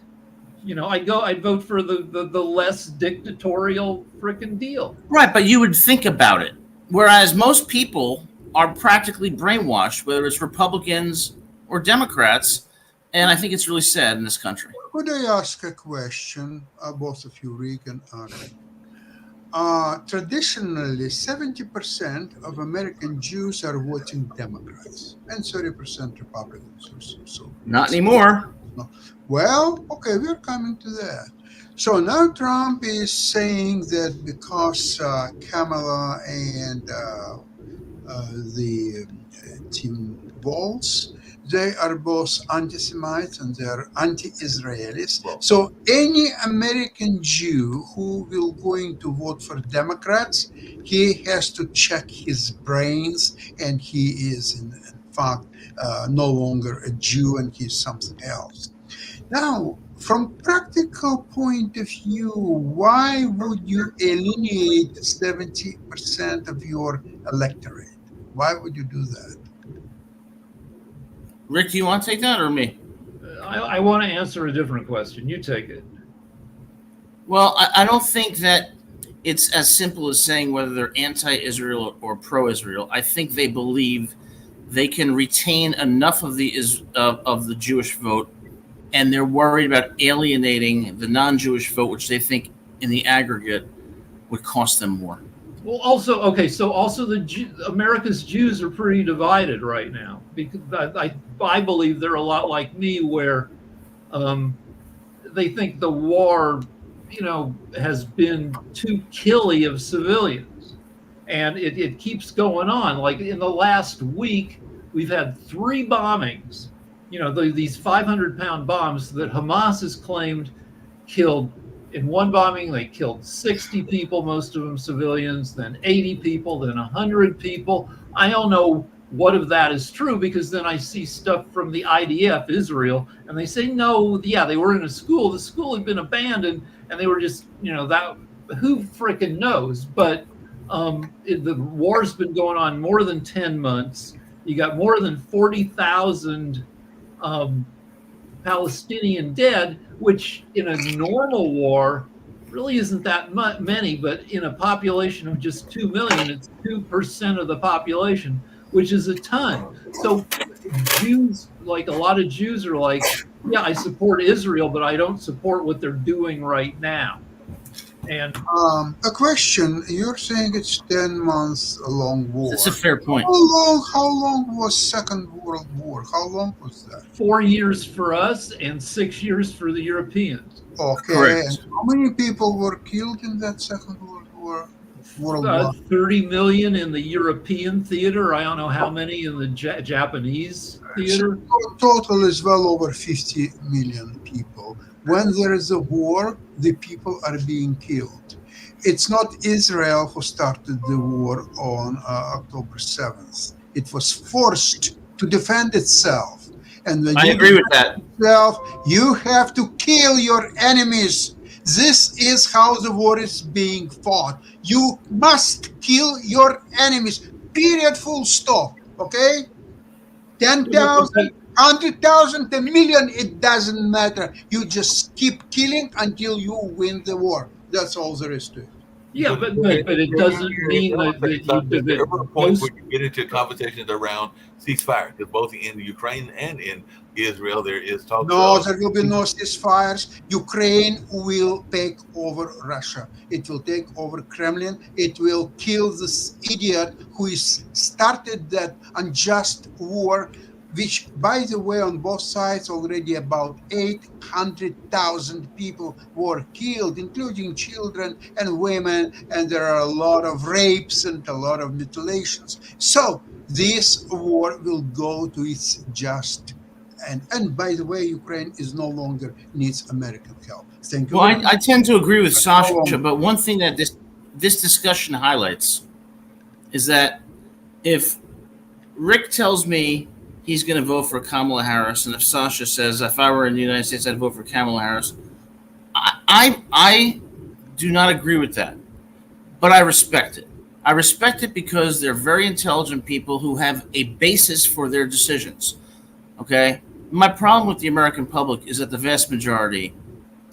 I'd vote for the less dictatorial frickin' deal. Right, but you would think about it. Whereas most people are practically brainwashed, whether it's Republicans or Democrats. And I think it's really sad in this country. Could I ask a question, both of you, Rick and Ari? Traditionally, 70% of American Jews are voting Democrats and 30% Republicans. So Not anymore. well, okay, we're coming to that. So now Trump is saying that because Kamala and the Tim Walz, they are both anti-Semites and they are anti-Israelis. Well- So any American Jew who will going to vote for Democrats, he has to check his brains, and he is in fact no longer a Jew and he's something else. Now, from practical point of view, why would you alienate 70% of your electorate? Why would you do that? Rick, do you want to take that or me? I want to answer a different question. You take it. Well, I don't think that it's as simple as saying whether they're anti-Israel or pro-Israel. I think they believe they can retain enough of the Jewish vote, and they're worried about alienating the non-Jewish vote, which they think in the aggregate would cost them more. Well, also, okay, so also America's Jews are pretty divided right now, because I believe they're a lot like me, where they think the war, has been too killy of civilians, and it keeps going on. Like in the last week, we've had 3 bombings, these 500-pound bombs that Hamas has claimed killed. In one bombing, they killed 60 people, most of them civilians, then 80 people, then 100 people. I don't know what of that is true, because then I see stuff from the IDF, Israel, and they say, no, yeah, they were in a school. The school had been abandoned, and they were just, that, who frickin' knows? But the war's been going on more than 10 months. You got more than 40,000 Palestinian dead, which in a normal war really isn't that many, but in a population of just 2 million, it's 2% of the population, which is a ton. So Jews, like a lot of Jews are like, yeah, I support Israel, but I don't support what they're doing right now. And a question, you're saying it's 10 months long war. That's a fair point. How long was Second World War? How long was that? 4 years for us and 6 years for the Europeans. Okay, Correct. and how many people were killed in that Second World War? World War? 30 million in the European theater. I don't know how many in the Japanese theater. So total is well over 50 million people. When there is a war, the people are being killed. It's not Israel who started the war on October 7th. It was forced to defend itself. And when I you agree with that. yourself, you have to kill your enemies. This is how the war is being fought. You must kill your enemies. Period. Full stop. Okay? 10,000, 100,000, a million, it doesn't matter. You just keep killing until you win the war. That's all there is to it. Yeah, but it doesn't mean that there were points where you get into conversations around ceasefire, because both in Ukraine and in Israel there is talk. No, there will be no ceasefires. Ukraine will take over Russia. It will take over Kremlin. It will kill this idiot who is started that unjust war, which, by the way, on both sides already about 800,000 people were killed, including children and women, and there are a lot of rapes and a lot of mutilations. So this war will go to its just end. And by the way, Ukraine is no longer needs American help. Thank you. Well, I tend to agree with Sasha, but one thing that this discussion highlights is that if Rick tells me he's going to vote for Kamala Harris, and if Sasha says, if I were in the United States, I'd vote for Kamala Harris, I do not agree with that, but I respect it. I respect it because they're very intelligent people who have a basis for their decisions, okay? My problem with the American public is that the vast majority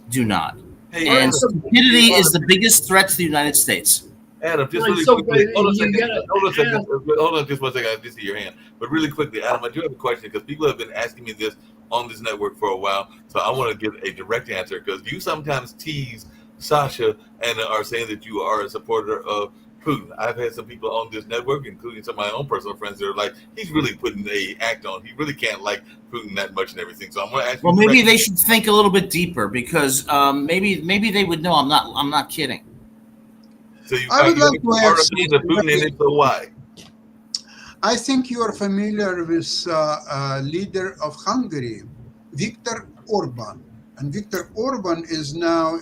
do not. Hey, And stupidity is the biggest threat to the United States. Adam, just Right, really so, quickly. but Hold on a you second. gotta Hold on a second. ask- Hold on just one second. I just see your hand. But really quickly, Adam, I do have a question because people have been asking me this on this network for a while. So I want to give a direct answer because you sometimes tease Sasha and are saying that you are a supporter of Putin. I've had some people on this network, including some of my own personal friends, that are like, he's really putting a act on. He really can't like Putin that much and everything. So I'm going to ask you. Well, maybe directly. they should think a little bit deeper because maybe they would know I'm not kidding. So you, I would you like to are add opinion of Putin, and if so, why? I think you are familiar with leader of Hungary, Viktor Orban. And Viktor Orban is now,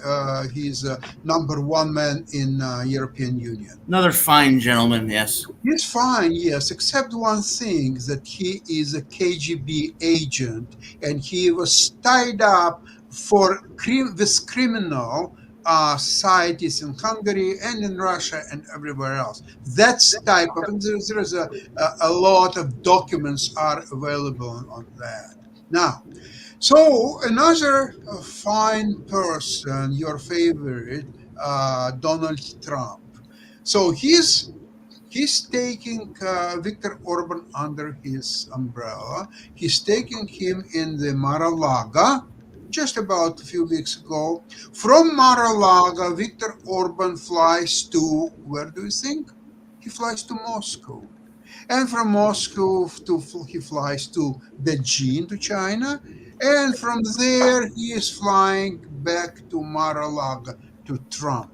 he's number one man in European Union. Another fine gentleman, yes. He's fine, yes, except one thing, that he is a KGB agent and he was tied up with criminal societies in Hungary and in Russia and everywhere else. That's type of, and there's a lot of documents are available on that. Now, so another fine person, your favorite, Donald Trump. So he's taking Viktor Orban under his umbrella. He's taking him in the Mar-a-Lago just about a few weeks ago. From Mar-a-Lago, Viktor Orban flies to, where do you think? He flies to Moscow. And from Moscow, he flies to Beijing, to China. And from there, he is flying back to Mar-a-Lago, to Trump.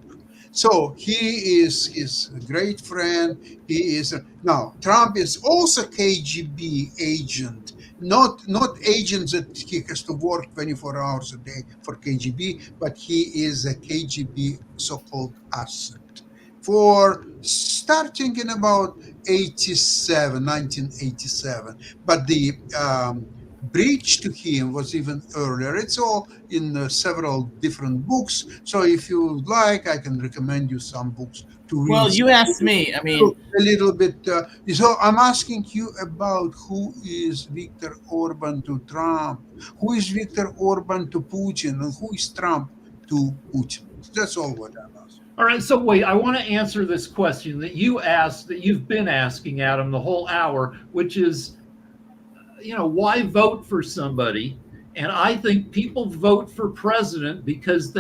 So he is his great friend. He is now Trump is also KGB agent, not agent that he has to work 24 hours a day for KGB, but he is a KGB so-called asset for starting in about 1987. But the breach to him was even earlier. It's all in several different books. So if you like, I can recommend you some books to read. Well, you asked me. I mean, A little bit. So I'm asking you about who is Viktor Orban to Trump, who is Viktor Orban to Putin, and who is Trump to Putin. That's all what I'm asking. All right, so wait, I want to answer this question that you asked, that you've been asking, Adam, the whole hour, which is, why vote for somebody? And I think people vote for president because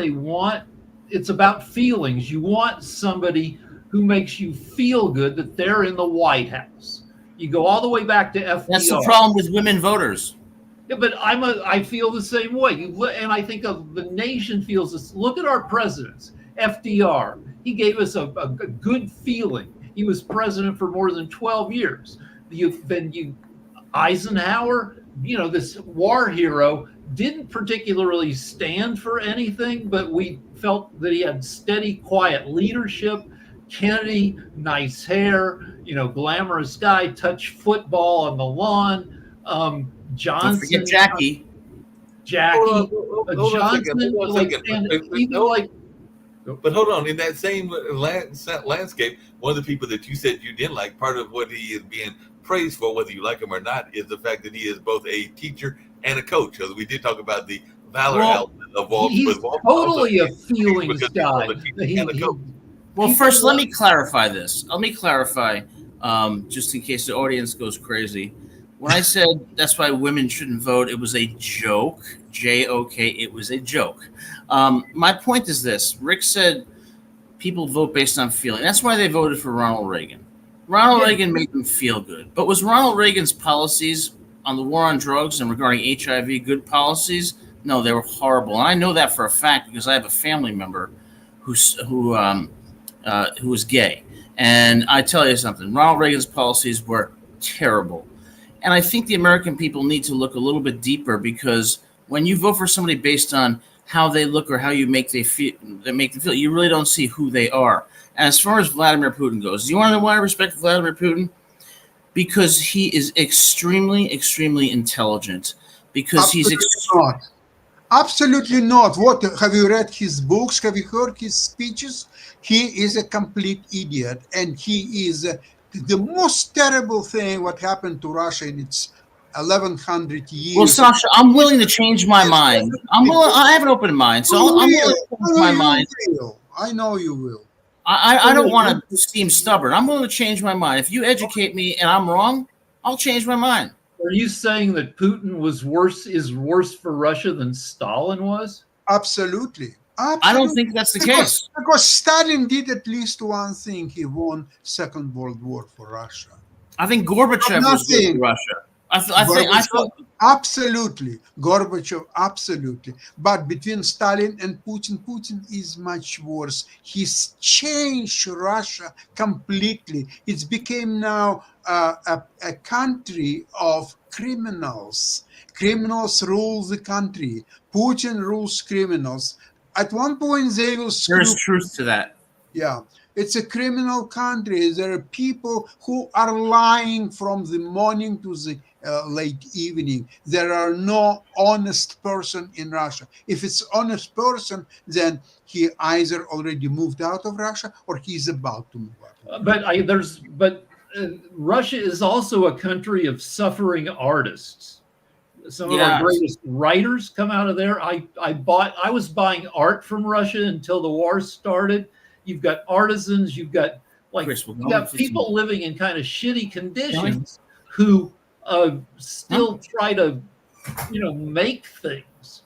it's about feelings. You want somebody who makes you feel good that they're in the White House. You go all the way back to FDR. that's the problem with women voters. Yeah, but I feel the same way. And I think the nation feels this. Look at our presidents. FDR, he gave us a good feeling. He was president for more than 12 years. Eisenhower, this war hero, didn't particularly stand for anything, but we felt that he had steady, quiet leadership. Kennedy, nice hair, glamorous guy, touch football on the lawn. Johnson, Don't forget Jackie. Hold on a Johnson, second. But hold on, in that same landscape, one of the people that you said you didn't like, part of what he is being praised for, whether you like him or not, is the fact that he is both a teacher and a coach. Because we did talk about the valor element of Walt. He's totally a feelings guy. Well, first, let me clarify this. Let me clarify, just in case the audience goes crazy. When I said that's why women shouldn't vote, it was a joke. J-O-K, it was a joke. My point is this. Rick said people vote based on feeling. That's why they voted for Ronald Reagan. Ronald Reagan made them feel good. But was Ronald Reagan's policies on the war on drugs and regarding HIV good policies? No, they were horrible. And I know that for a fact because I have a family member who was gay. And I tell you something, Ronald Reagan's policies were terrible. And I think the American people need to look a little bit deeper because when you vote for somebody based on how they look or how you make them feel, you really don't see who they are. And as far as Vladimir Putin goes, do you want to know why I respect Vladimir Putin? Because he is extremely, extremely intelligent. Because Absolutely not. What, have you read his books? Have you heard his speeches? He is a complete idiot, and he is the most terrible thing what happened to Russia in its 1100 years. Well, Sasha, I'm willing to change my mind. I have an open mind, so I'm willing to change my mind. I know you will. I don't want to seem stubborn. I'm willing to change my mind. If you educate me and I'm wrong, I'll change my mind. Are you saying that Putin is worse for Russia than Stalin was? Absolutely. I don't think that's the case. Because Stalin did at least one thing. He won Second World War for Russia. I think Gorbachev was good for Russia. I thought Absolutely. Gorbachev, absolutely. But between Stalin and Putin is much worse. He's changed Russia completely. It's became now a country of criminals. Criminals rule the country. Putin rules criminals. At one point, they will screw. There's truth to that. Yeah. It's a criminal country. There are people who are lying from the morning to the late evening. There are no honest person in Russia. If it's honest person, then he either already moved out of Russia or he's about to move out. But Russia is also a country of suffering artists. Some of our greatest writers come out of there. I was buying art from Russia until the war started. You've got artisans, you've got people living in kind of shitty conditions who still try to, make things.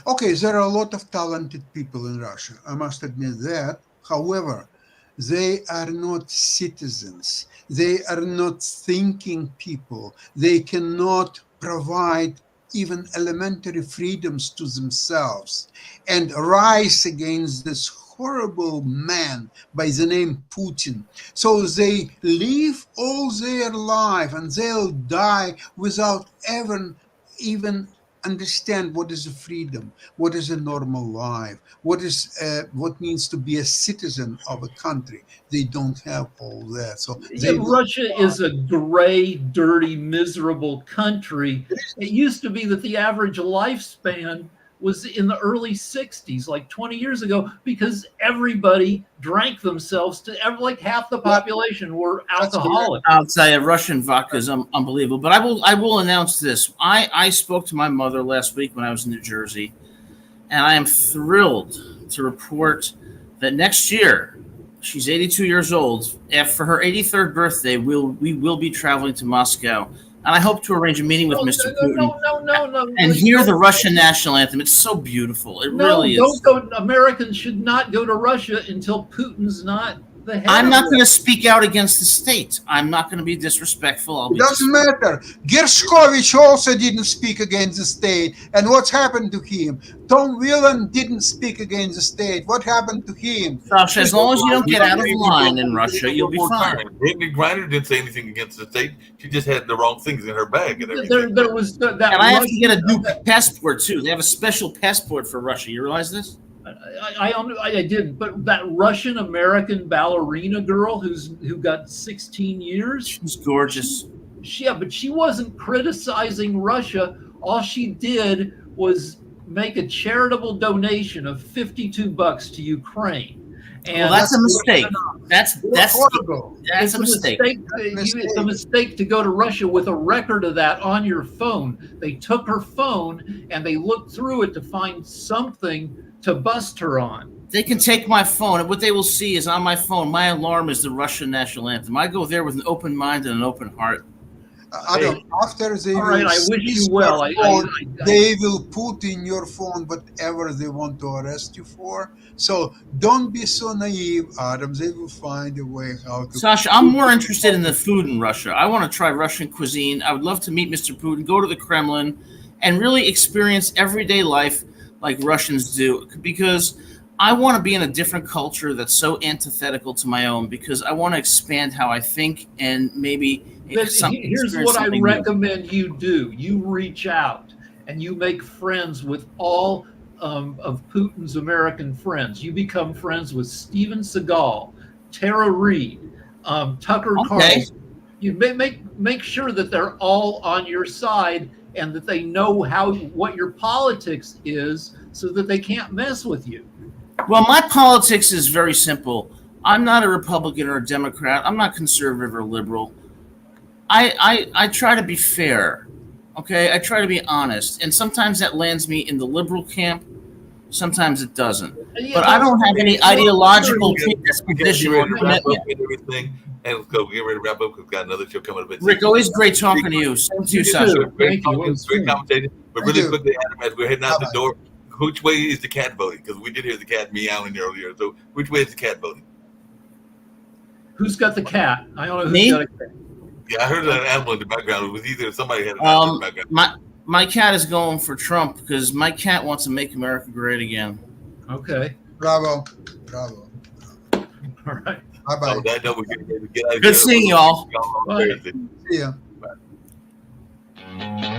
Okay, there are a lot of talented people in Russia. I must admit that. However, they are not citizens. They are not thinking people. They cannot provide even elementary freedoms to themselves and rise against this horrible man by the name Putin. So they live all their life and they'll die without ever even understand what is a freedom, what is a normal life, what means to be a citizen of a country. They don't have all that. So Russia is a gray, dirty, miserable country. It used to be that the average lifespan was in the early 60s, like 20 years ago, because everybody drank themselves to like half the population were alcoholic. I'll tell you, Russian vodka is unbelievable. But I will announce this. I spoke to my mother last week when I was in New Jersey, and I am thrilled to report that next year, she's 82 years old. For her 83rd birthday, we will be traveling to Moscow. And I hope to arrange a meeting with Mr. Putin. No. And hear the Russian national anthem. It's so beautiful. It really is. Americans should not go to Russia until Putin's not the head. I'm not going to speak out against the state. I'm not going to be disrespectful. It doesn't matter. Gershkovich also didn't speak against the state. And what's happened to him? Tom Whelan didn't speak against the state. What happened to him? Sasha, as long as you don't get out of line in Russia, you'll be fine. Brittany Griner didn't say anything against the state. She just had the wrong things in her bag and everything. There was that. And I have to get a new passport, too. They have a special passport for Russia. You realize this? I didn't, but that Russian American ballerina girl who got 16 years. She's gorgeous. But she wasn't criticizing Russia. All she did was make a charitable donation of $52 to Ukraine. And that's a mistake. That's a mistake. It's a mistake to go to Russia with a record of that on your phone. They took her phone and they looked through it to find something to bust her on. They can take my phone, and what they will see is on my phone, my alarm is the Russian national anthem. I go there with an open mind and an open heart. Adam, after they I wish you well. They will put in your phone whatever they want to arrest you for. So don't be so naive, Adam. They will find a way how to. Sasha, I'm more interested in the food in Russia. I want to try Russian cuisine. I would love to meet Mr. Putin, go to the Kremlin, and really experience everyday life like Russians do, because I want to be in a different culture that's so antithetical to my own, because I want to expand how I think and maybe here's what I recommend you do. You reach out and you make friends with all of Putin's American friends. You become friends with Steven Seagal, Tara Reid, Tucker Carlson. You make sure that they're all on your side and that they know what your politics is, so that they can't mess with you. Well, my politics is very simple. I'm not a Republican or a Democrat. I'm not conservative or liberal. I try to be fair, okay? I try to be honest. And sometimes that lands me in the liberal camp. Sometimes it doesn't. Yeah, But I don't have any ideological We get predisposition ready or to wrap commitment. up and everything. And let's go. Get ready to wrap up. We've got another show coming up. Rick, always great talking to you. Same to you, You Sasha. too. Great Thank you. talking, great commentating. But really Thank you. quickly, Adam, as we're heading out the Bye-bye. door, which way is the cat voting? Because we did hear the cat meowing earlier. So which way is the cat voting? Who's got the cat? I don't know who's Me? got a cat. Yeah, I heard an animal in the background. It was either somebody had an animal in the background. My cat is going for Trump because my cat wants to make America great again. Okay. Bravo. Bravo. All right. Bye bye. Oh, that note, we're getting ready to get out of Good here. seeing y'all. Bye. See ya. Bye.